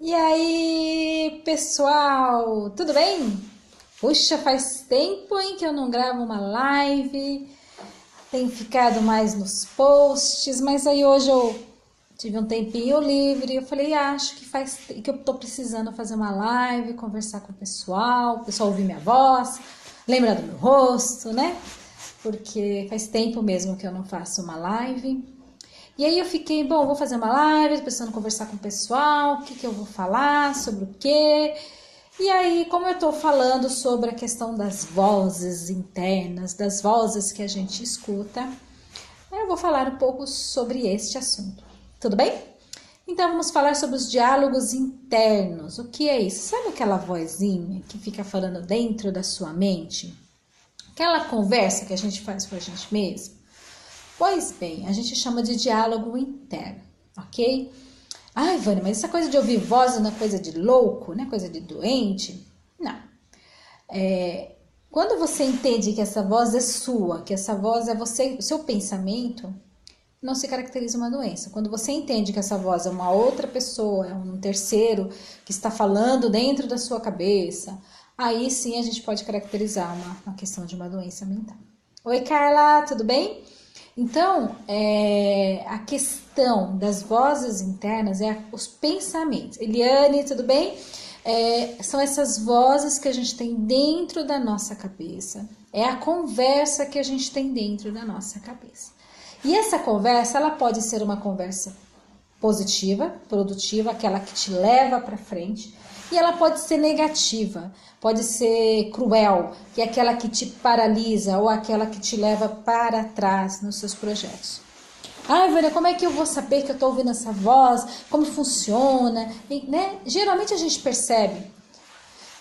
E aí, pessoal, tudo bem? Puxa, faz tempo em que eu não gravo uma live, tenho ficado mais nos posts, mas aí hoje eu tive um tempinho livre, eu falei, acho que que eu tô precisando fazer uma live, conversar com o pessoal ouvir minha voz, lembrar do meu rosto, né? Porque faz tempo mesmo que eu não faço uma live. E aí eu fiquei, bom, vou fazer uma live, precisando conversar com o pessoal, o que que eu vou falar, sobre o quê. E aí, como eu tô falando sobre a questão das vozes internas, das vozes que a gente escuta, eu vou falar um pouco sobre este assunto. Tudo bem? Então vamos falar sobre os diálogos internos. O que é isso? Sabe aquela vozinha que fica falando dentro da sua mente? Aquela conversa que a gente faz com a gente mesmo? Pois bem, a gente chama de diálogo interno, ok? Ai, Vânia, mas essa coisa de ouvir voz não é coisa de louco, não é coisa de doente? Não. Quando você entende que essa voz é sua, que essa voz é você, o seu pensamento, não se caracteriza uma doença. Quando você entende que essa voz é uma outra pessoa, é um terceiro que está falando dentro da sua cabeça, aí sim a gente pode caracterizar uma questão de uma doença mental. Oi, Carla, tudo bem? Então, a questão das vozes internas é os pensamentos. Eliane, tudo bem? São essas vozes que a gente tem dentro da nossa cabeça. É a conversa que a gente tem dentro da nossa cabeça. E essa conversa, ela pode ser uma conversa positiva, produtiva, aquela que te leva para frente, e ela pode ser negativa, pode ser cruel, que é aquela que te paralisa ou aquela que te leva para trás nos seus projetos. Ai, Vânia, como é que eu vou saber que eu estou ouvindo essa voz? Como funciona? E, né? Geralmente a gente percebe,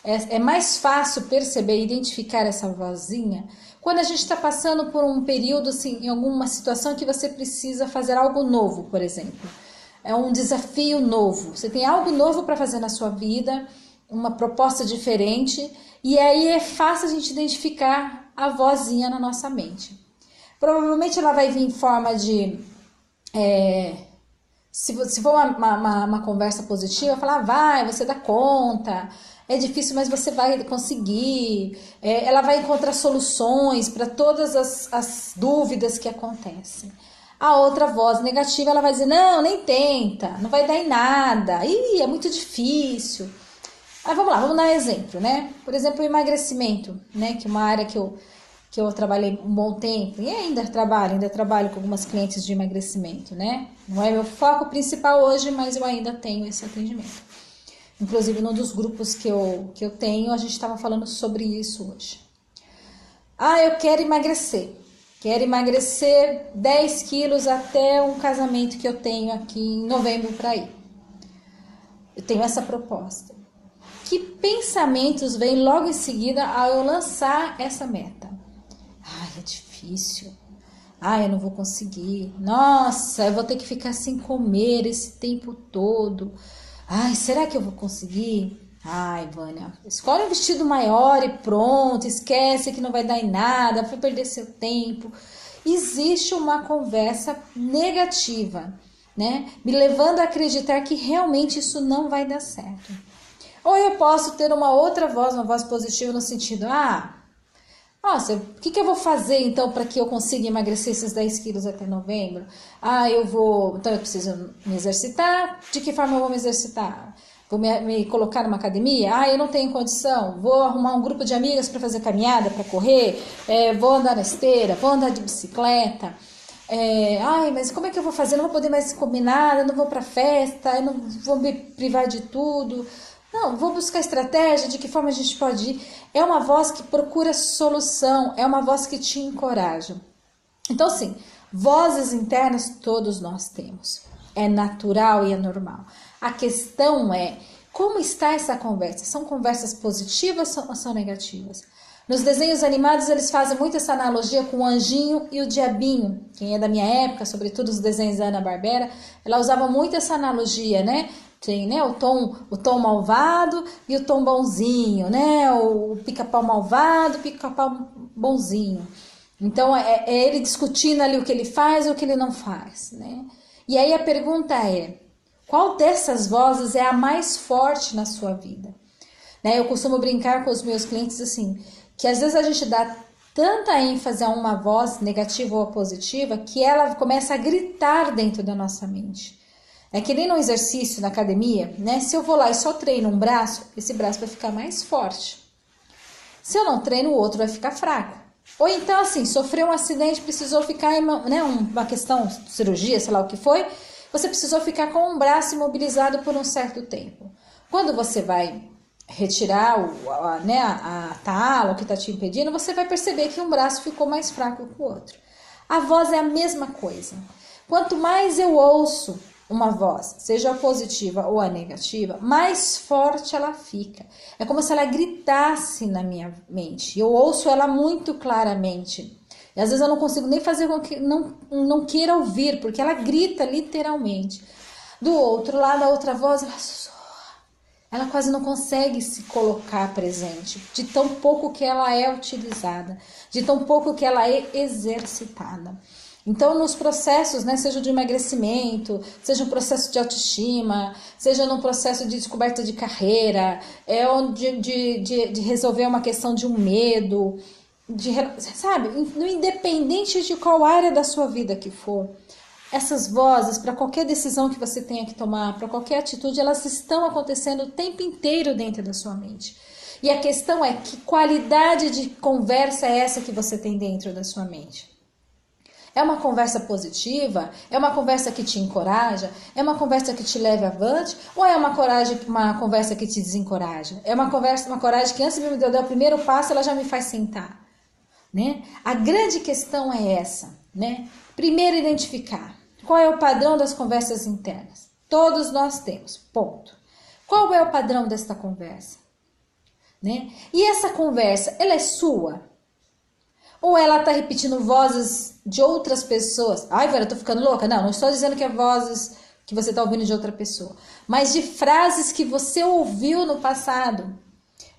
é mais fácil perceber e identificar essa vozinha quando a gente está passando por um período, assim, em alguma situação que você precisa fazer algo novo, por exemplo. É um desafio novo. Você tem algo novo para fazer na sua vida, uma proposta diferente, e aí é fácil a gente identificar a vozinha na nossa mente. Provavelmente ela vai vir em forma de se for uma conversa positiva, falar, vai, você dá conta, é difícil, mas você vai conseguir. Ela vai encontrar soluções para todas as dúvidas que acontecem. A outra voz negativa, ela vai dizer, não, nem tenta, não vai dar em nada, ih, é muito difícil. Mas vamos lá, vamos dar um exemplo, né? Por exemplo, o emagrecimento, né? Que é uma área que eu trabalhei um bom tempo e ainda trabalho com algumas clientes de emagrecimento, né? Não é meu foco principal hoje, mas eu ainda tenho esse atendimento. Inclusive, num dos grupos que eu tenho, a gente estava falando sobre isso hoje. Ah, eu quero emagrecer. Quero emagrecer 10 quilos até um casamento que eu tenho aqui em novembro para ir. Eu tenho essa proposta. Que pensamentos vêm logo em seguida ao eu lançar essa meta? Ai, é difícil. Ai, eu não vou conseguir. Nossa, eu vou ter que ficar sem comer esse tempo todo. Ai, será que eu vou conseguir? Ai, Vânia, escolhe um vestido maior e pronto. Esquece que não vai dar em nada, vai perder seu tempo. Existe uma conversa negativa, né? Me levando a acreditar que realmente isso não vai dar certo. Ou eu posso ter uma outra voz, uma voz positiva no sentido, nossa, o que eu vou fazer então para que eu consiga emagrecer esses 10 quilos até novembro? Então eu preciso me exercitar. De que forma eu vou me exercitar? Vou me colocar numa academia? Eu não tenho condição. Vou arrumar um grupo de amigas para fazer caminhada, para correr. Vou andar na esteira, vou andar de bicicleta. Mas como é que eu vou fazer? Eu não vou poder mais comer nada, não vou para festa, eu não vou me privar de tudo. Não, vou buscar estratégia, de que forma a gente pode ir. É uma voz que procura solução, é uma voz que te encoraja. Então, assim, vozes internas todos nós temos. É natural e é normal. A questão é como está essa conversa? São conversas positivas ou são negativas? Nos desenhos animados, eles fazem muito essa analogia com o anjinho e o diabinho. Quem é da minha época, sobretudo os desenhos da Hanna-Barbera, ela usava muito essa analogia, né? Tem, né, o tom malvado e o tom bonzinho, né? O pica-pau malvado, o pica-pau bonzinho. Então, é ele discutindo ali o que ele faz e o que ele não faz, né? E aí a pergunta é, Qual dessas vozes é a mais forte na sua vida? Né? Eu costumo brincar com os meus clientes assim, que às vezes a gente dá tanta ênfase a uma voz negativa ou positiva que ela começa a gritar dentro da nossa mente. É que nem no exercício na academia, né? Se eu vou lá e só treino um braço, esse braço vai ficar mais forte. Se eu não treino, o outro vai ficar fraco. Ou então, assim, sofreu um acidente, precisou ficar em uma questão, cirurgia, sei lá o que foi, você precisou ficar com um braço imobilizado por um certo tempo. Quando você vai retirar a tala, o que está te impedindo, você vai perceber que um braço ficou mais fraco que o outro. A voz é a mesma coisa. Quanto mais eu ouço uma voz, seja a positiva ou a negativa, mais forte ela fica. É como se ela gritasse na minha mente. Eu ouço ela muito claramente. E às vezes eu não consigo nem fazer com que não queira ouvir, porque ela grita literalmente. Do outro lado, a outra voz, ela quase não consegue se colocar presente, de tão pouco que ela é utilizada, de tão pouco que ela é exercitada. Então, nos processos, né, seja de emagrecimento, seja um processo de autoestima, seja num processo de descoberta de carreira, de resolver uma questão de um medo, sabe, independente de qual área da sua vida que for, essas vozes, para qualquer decisão que você tenha que tomar, para qualquer atitude, elas estão acontecendo o tempo inteiro dentro da sua mente. E a questão é que qualidade de conversa é essa que você tem dentro da sua mente? É uma conversa positiva? É uma conversa que te encoraja? É uma conversa que te leva avante? Ou é uma conversa que te desencoraja? É uma coragem que antes de me dar o primeiro passo, ela já me faz sentar, né? A grande questão é essa, né? Primeiro, identificar qual é o padrão das conversas internas. Todos nós temos, ponto. Qual é o padrão desta conversa? Né? E essa conversa, ela é sua? Ou ela está repetindo vozes de outras pessoas? Ai, Vera, eu tô ficando louca. Não estou dizendo que é vozes que você está ouvindo de outra pessoa. Mas de frases que você ouviu no passado.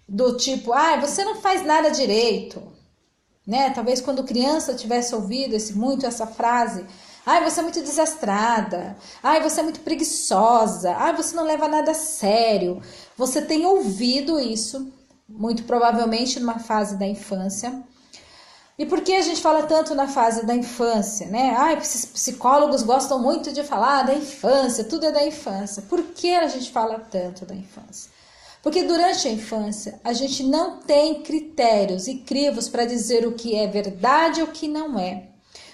Do tipo, você não faz nada direito. Né? Talvez quando criança tivesse ouvido muito essa frase. Você é muito desastrada. Você é muito preguiçosa. Você não leva nada a sério. Você tem ouvido isso, muito provavelmente numa fase da infância. E por que a gente fala tanto na fase da infância, né? Psicólogos gostam muito de falar da infância, tudo é da infância. Por que a gente fala tanto da infância? Porque durante a infância a gente não tem critérios e crivos para dizer o que é verdade e o que não é.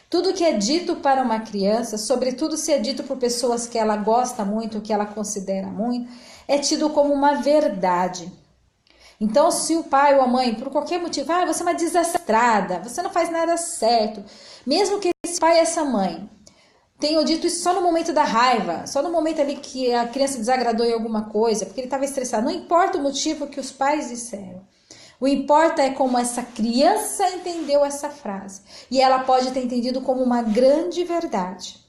Tudo que é dito para uma criança, sobretudo se é dito por pessoas que ela gosta muito, que ela considera muito, é tido como uma verdade. Então, se o pai ou a mãe, por qualquer motivo, você é uma desastrada, você não faz nada certo, mesmo que esse pai e essa mãe tenham dito isso só no momento da raiva, só no momento ali que a criança desagradou em alguma coisa, porque ele estava estressado, não importa o motivo que os pais disseram. O importa é como essa criança entendeu essa frase. E ela pode ter entendido como uma grande verdade.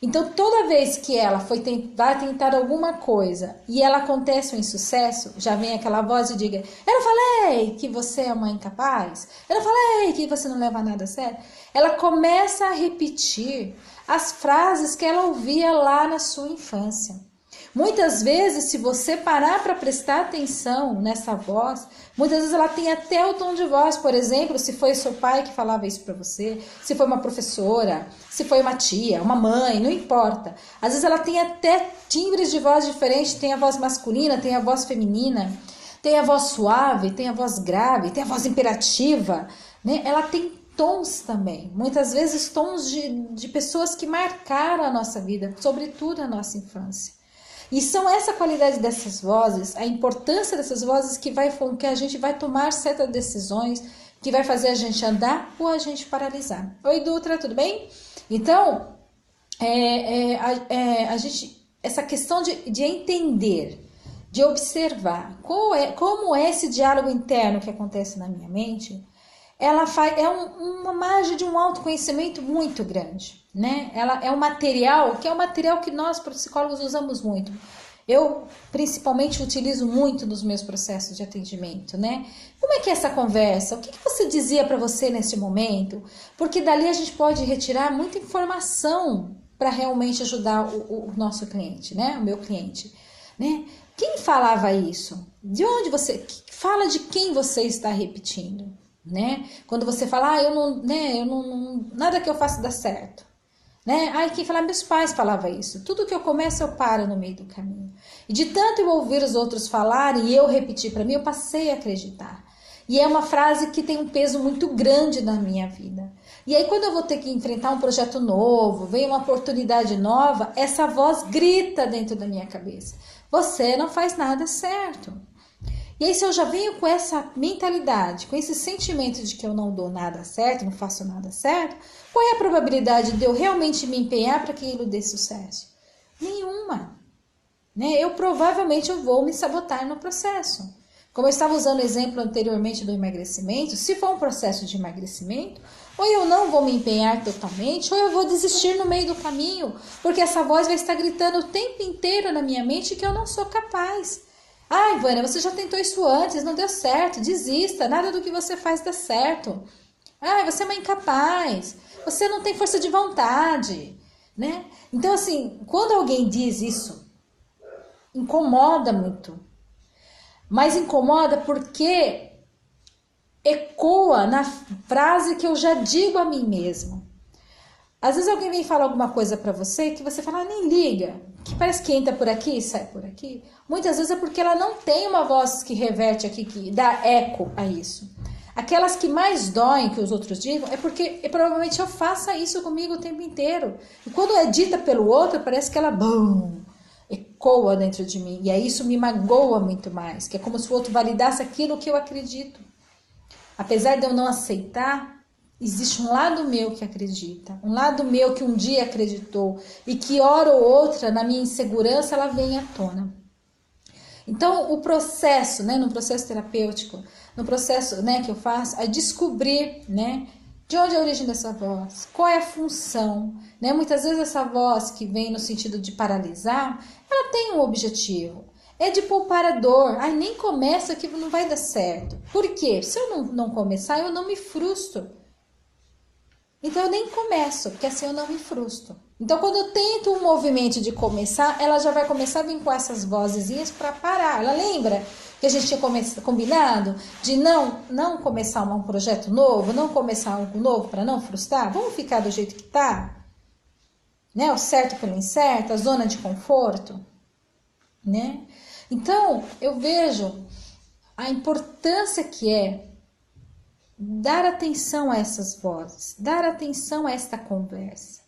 Então, toda vez que ela vai tentar alguma coisa e ela acontece um insucesso, já vem aquela voz e diga: eu não falei que você é uma incapaz? Eu não falei que você não leva nada a sério? Ela começa a repetir as frases que ela ouvia lá na sua infância. Muitas vezes, se você parar para prestar atenção nessa voz, muitas vezes ela tem até o tom de voz. Por exemplo, se foi seu pai que falava isso para você, se foi uma professora, se foi uma tia, uma mãe, não importa. Às vezes ela tem até timbres de voz diferentes, tem a voz masculina, tem a voz feminina, tem a voz suave, tem a voz grave, tem a voz imperativa, né? Ela tem tons também, muitas vezes tons de pessoas que marcaram a nossa vida, sobretudo a nossa infância. E são essa qualidade dessas vozes, a importância dessas vozes que a gente vai tomar certas decisões, que vai fazer a gente andar ou a gente paralisar. Oi, Dutra, tudo bem? Então, essa questão de entender, de observar como é esse diálogo interno que acontece na minha mente, uma margem de um autoconhecimento muito grande, né? Ela é um material que nós psicólogos usamos muito. Eu principalmente utilizo muito nos meus processos de atendimento, né? Como é que é essa conversa? O que você dizia para você nesse momento? Porque dali a gente pode retirar muita informação para realmente ajudar o nosso cliente, né? O meu cliente, né? Quem falava isso? De onde você fala, de quem você está repetindo, né? Quando você fala, eu não, né? Eu não, nada que eu faça dá certo, né? Ai, quem fala, meus pais falavam isso. Tudo que eu começo eu paro no meio do caminho. E de tanto eu ouvir os outros falarem e eu repetir para mim, eu passei a acreditar. E é uma frase que tem um peso muito grande na minha vida. E aí quando eu vou ter que enfrentar um projeto novo, vem uma oportunidade nova, essa voz grita dentro da minha cabeça: você não faz nada certo. E aí se eu já venho com essa mentalidade, com esse sentimento de que eu não dou nada certo, não faço nada certo, qual é a probabilidade de eu realmente me empenhar para que aquilo dê sucesso? Nenhuma. Né? Eu provavelmente vou me sabotar no processo. Como eu estava usando o exemplo anteriormente do emagrecimento, se for um processo de emagrecimento, ou eu não vou me empenhar totalmente, ou eu vou desistir no meio do caminho, porque essa voz vai estar gritando o tempo inteiro na minha mente que eu não sou capaz. Ai, Vânia, você já tentou isso antes, não deu certo, desista, nada do que você faz dá certo. Ai, você é uma incapaz, você não tem força de vontade, né? Então, assim, quando alguém diz isso, incomoda muito. Mas incomoda porque ecoa na frase que eu já digo a mim mesma. Às vezes alguém vem falar alguma coisa pra você que você fala, nem liga, que parece que entra por aqui e sai por aqui. Muitas vezes é porque ela não tem uma voz que reverte aqui, que dá eco a isso. Aquelas que mais doem que os outros digam é porque provavelmente eu faça isso comigo o tempo inteiro. E quando é dita pelo outro, parece que ela ecoa dentro de mim. E aí isso me magoa muito mais, que é como se o outro validasse aquilo que eu acredito. Apesar de eu não aceitar, existe um lado meu que acredita, um lado meu que um dia acreditou e que hora ou outra, na minha insegurança, ela vem à tona. Então, o processo, né, no processo terapêutico, no processo, né, que eu faço, é descobrir, né, de onde é a origem dessa voz, qual é a função, né? Muitas vezes essa voz que vem no sentido de paralisar, ela tem um objetivo, é de poupar a dor. Ai, nem começa que não vai dar certo. Por quê? Se eu não começar, eu não me frustro. Então eu nem começo, porque assim eu não me frustro. Então quando eu tento um movimento de começar, ela já vai começar a vir com essas vozezinhas para parar. Ela lembra que a gente tinha combinado de não começar um projeto novo, não começar algo novo para não frustrar? Vamos ficar do jeito que tá? Né? O certo pelo incerto, a zona de conforto, né? Então eu vejo a importância que é dar atenção a essas vozes, dar atenção a esta conversa,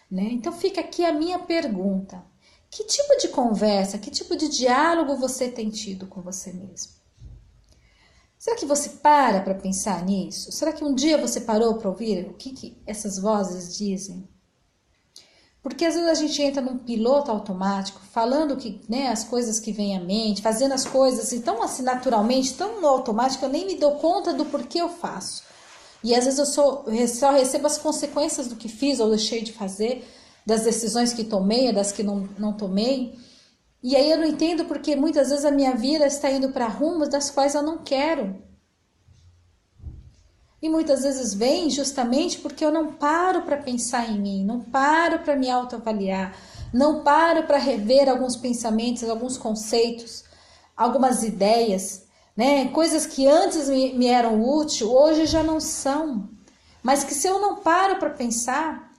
né? Então fica aqui a minha pergunta: que tipo de conversa, que tipo de diálogo você tem tido com você mesmo? Será que você para pensar nisso? Será que um dia você parou para ouvir o que essas vozes dizem? Porque às vezes a gente entra num piloto automático, falando que, né, as coisas que vêm à mente, fazendo as coisas tão assim naturalmente, tão no automático, eu nem me dou conta do porquê eu faço. E às vezes eu só recebo as consequências do que fiz ou deixei de fazer, das decisões que tomei, das que não tomei. E aí eu não entendo porque muitas vezes a minha vida está indo para rumos das quais eu não quero. E muitas vezes vem justamente porque eu não paro para pensar em mim, não paro para me autoavaliar, não paro para rever alguns pensamentos, alguns conceitos, algumas ideias, né? Coisas que antes me eram úteis, hoje já não são. Mas que se eu não paro para pensar,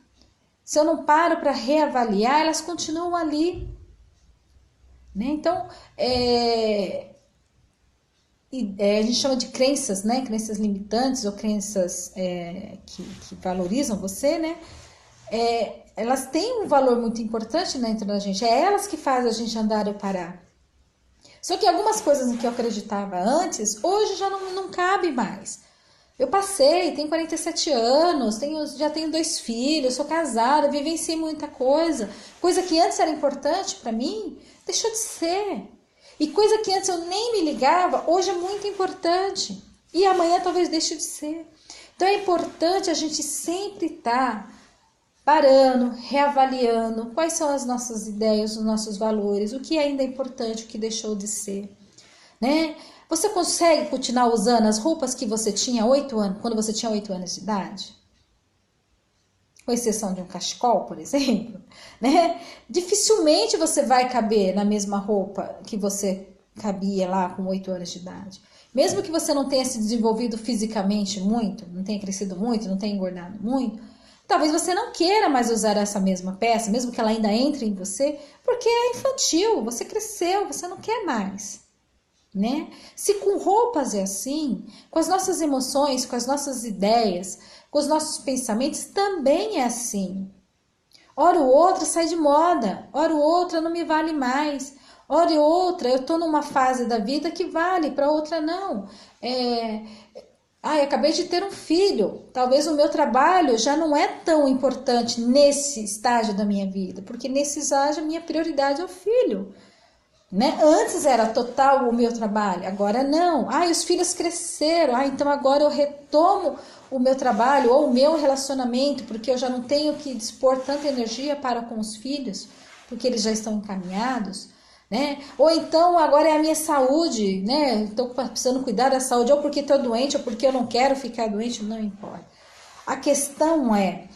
se eu não paro para reavaliar, elas continuam ali. Né? Então, a gente chama de crenças, né? Crenças limitantes ou crenças que valorizam você, né? Elas têm um valor muito importante dentro da gente. É elas que fazem a gente andar ou parar. Só que algumas coisas em que eu acreditava antes, hoje já não cabe mais. Eu passei, tenho 47 anos, já tenho 2 filhos, sou casada, vivenciei muita coisa. Coisa que antes era importante para mim, deixou de ser. E coisa que antes eu nem me ligava, hoje é muito importante. E amanhã talvez deixe de ser. Então é importante a gente sempre estar parando, reavaliando quais são as nossas ideias, os nossos valores, o que ainda é importante, o que deixou de ser. Né? Você consegue continuar usando as roupas que você tinha 8 anos, quando você tinha 8 anos de idade? com exceção de um cachecol, por exemplo, né? Dificilmente você vai caber na mesma roupa que você cabia lá com 8 anos de idade. Mesmo que você não tenha se desenvolvido fisicamente muito, não tenha crescido muito, não tenha engordado muito, talvez você não queira mais usar essa mesma peça, mesmo que ela ainda entre em você, porque é infantil, você cresceu, você não quer mais, né? Se com roupas é assim, com as nossas emoções, com as nossas ideias, com os nossos pensamentos, também é assim. Hora ou outra sai de moda, hora ou outra não me vale mais, hora ou outra eu tô numa fase da vida que vale, para outra não. Eu acabei de ter um filho, talvez o meu trabalho já não é tão importante nesse estágio da minha vida, porque nesse estágio a minha prioridade é o filho. Né? Antes era total o meu trabalho, agora não. Os filhos cresceram, então agora eu retomo o meu trabalho ou o meu relacionamento, porque eu já não tenho que dispor tanta energia para com os filhos, porque eles já estão encaminhados, né? Ou então agora é a minha saúde, né? Estou precisando cuidar da saúde, ou porque estou doente, ou porque eu não quero ficar doente, não importa. A questão é,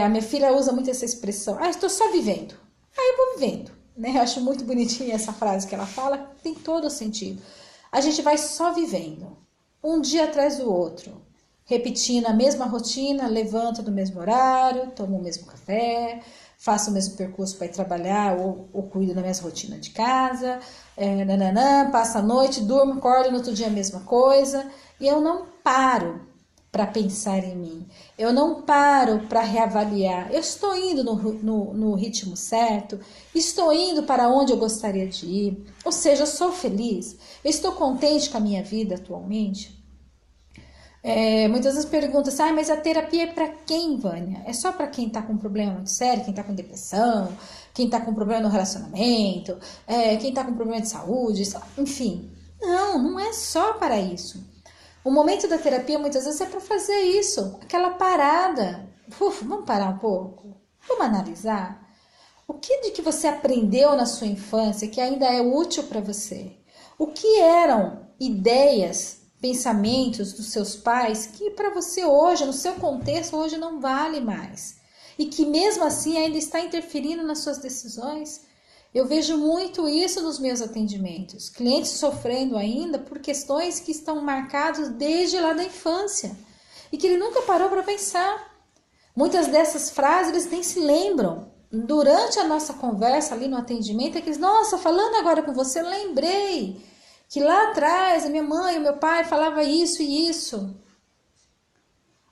a minha filha usa muito essa expressão, estou só vivendo. Eu vou vivendo. Né? Eu acho muito bonitinha essa frase que ela fala, tem todo o sentido. A gente vai só vivendo, um dia atrás do outro, repetindo a mesma rotina, levanta do mesmo horário, toma o mesmo café, faço o mesmo percurso para ir trabalhar ou cuido da minha rotina de casa, passa a noite, durmo, acordo, no outro dia a mesma coisa, e eu não paro para pensar em mim, eu não paro para reavaliar, eu estou indo no ritmo certo, estou indo para onde eu gostaria de ir, ou seja, eu sou feliz, eu estou contente com a minha vida atualmente. Muitas vezes perguntam assim, mas a terapia é para quem, Vânia? É só para quem está com problema muito sério, quem está com depressão, quem está com problema no relacionamento, quem está com problema de saúde, enfim. Não é só para isso. O momento da terapia muitas vezes é para fazer isso, aquela parada. Vamos parar um pouco? Vamos analisar? O que de que você aprendeu na sua infância que ainda é útil para você? O que eram ideias, pensamentos dos seus pais que para você hoje, no seu contexto, hoje não vale mais? E que mesmo assim ainda está interferindo nas suas decisões? Eu vejo muito isso nos meus atendimentos, clientes sofrendo ainda por questões que estão marcadas desde lá da infância e que ele nunca parou para pensar. Muitas dessas frases eles nem se lembram. Durante a nossa conversa ali no atendimento, é que eles, nossa, falando agora com você, eu lembrei que lá atrás a minha mãe e o meu pai falavam isso e isso.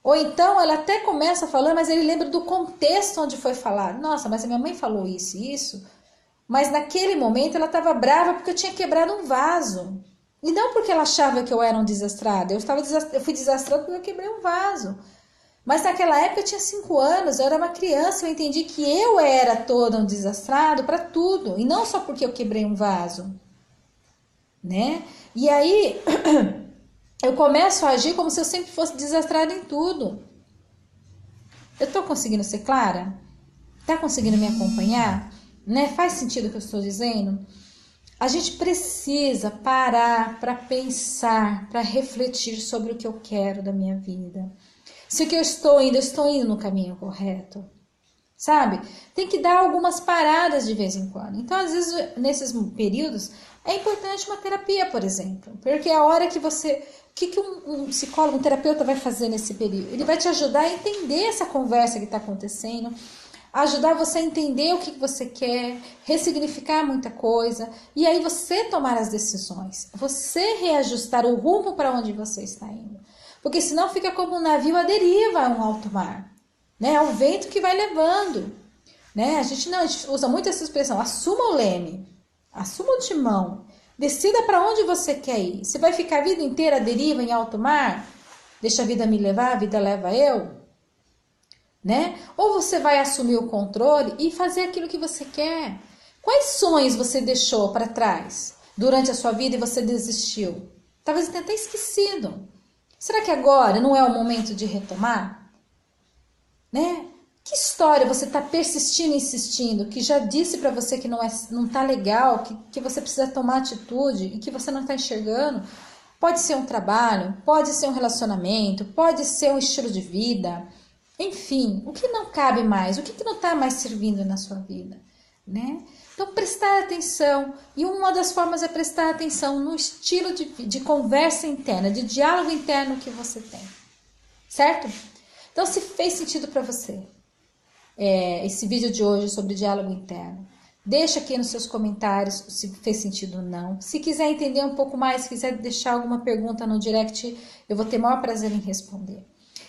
Ou então ela até começa falando, mas ele lembra do contexto onde foi falado. Nossa, mas a minha mãe falou isso e isso. Mas naquele momento ela estava brava porque eu tinha quebrado um vaso. E não porque ela achava que eu era um desastrado. Eu fui desastrado porque eu quebrei um vaso. Mas naquela época eu tinha 5 anos, eu era uma criança, eu entendi que eu era toda um desastrado para tudo. E não só porque eu quebrei um vaso. Né? E aí eu começo a agir como se eu sempre fosse desastrada em tudo. Eu estou conseguindo ser clara? Está conseguindo me acompanhar? Né? Faz sentido o que eu estou dizendo? A gente precisa parar para pensar, para refletir sobre o que eu quero da minha vida. Se o que eu estou indo no caminho correto. Sabe? Tem que dar algumas paradas de vez em quando. Então, às vezes, nesses períodos, é importante uma terapia, por exemplo. Porque é a hora que você... O que um psicólogo, um terapeuta vai fazer nesse período? Ele vai te ajudar a entender essa conversa que está acontecendo, ajudar você a entender o que você quer, ressignificar muita coisa, e aí você tomar as decisões, você reajustar o rumo para onde você está indo. Porque senão fica como um navio à deriva, um alto mar. Né? É o vento que vai levando. Né? A gente usa muito essa expressão, assuma o leme, assuma o timão, decida para onde você quer ir. Você vai ficar a vida inteira à deriva em alto mar? Deixa a vida me levar, a vida leva eu? Né? Ou você vai assumir o controle e fazer aquilo que você quer. Quais sonhos você deixou para trás durante a sua vida e você desistiu? Talvez tenha até esquecido. Será que agora não é o momento de retomar? Né? Que história você está persistindo e insistindo, que já disse para você que não tá legal, que você precisa tomar atitude e que você não está enxergando? Pode ser um trabalho, pode ser um relacionamento, pode ser um estilo de vida. Enfim, o que não cabe mais, o que não está mais servindo na sua vida, né? Então, prestar atenção, e uma das formas é prestar atenção no estilo de conversa interna, de diálogo interno que você tem, certo? Então, se fez sentido para você esse vídeo de hoje sobre diálogo interno, deixa aqui nos seus comentários se fez sentido ou não. Se quiser entender um pouco mais, se quiser deixar alguma pergunta no direct, eu vou ter o maior prazer em responder.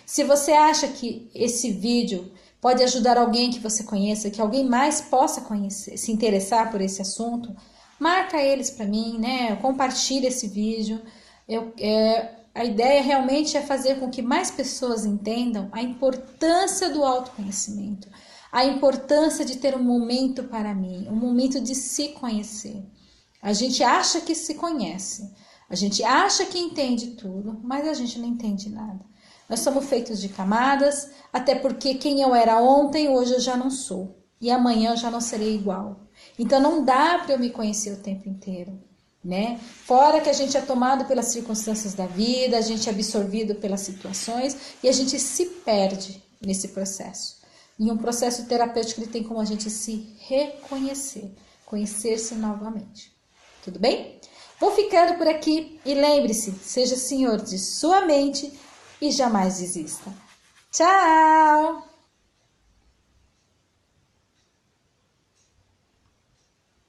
Se você acha que esse vídeo pode ajudar alguém que você conheça, que alguém mais possa conhecer, se interessar por esse assunto, marca eles para mim, né? Compartilha esse vídeo. A ideia realmente é fazer com que mais pessoas entendam a importância do autoconhecimento, a importância de ter um momento para mim, um momento de se conhecer. A gente acha que se conhece, a gente acha que entende tudo, mas a gente não entende nada. Nós somos feitos de camadas, até porque quem eu era ontem, hoje eu já não sou. E amanhã eu já não serei igual. Então não dá para eu me conhecer o tempo inteiro, né? Fora que a gente é tomado pelas circunstâncias da vida, a gente é absorvido pelas situações e a gente se perde nesse processo. Em um processo terapêutico ele tem como a gente se reconhecer, conhecer-se novamente. Tudo bem? Vou ficando por aqui e lembre-se, seja senhor de sua mente e jamais desista. Tchau!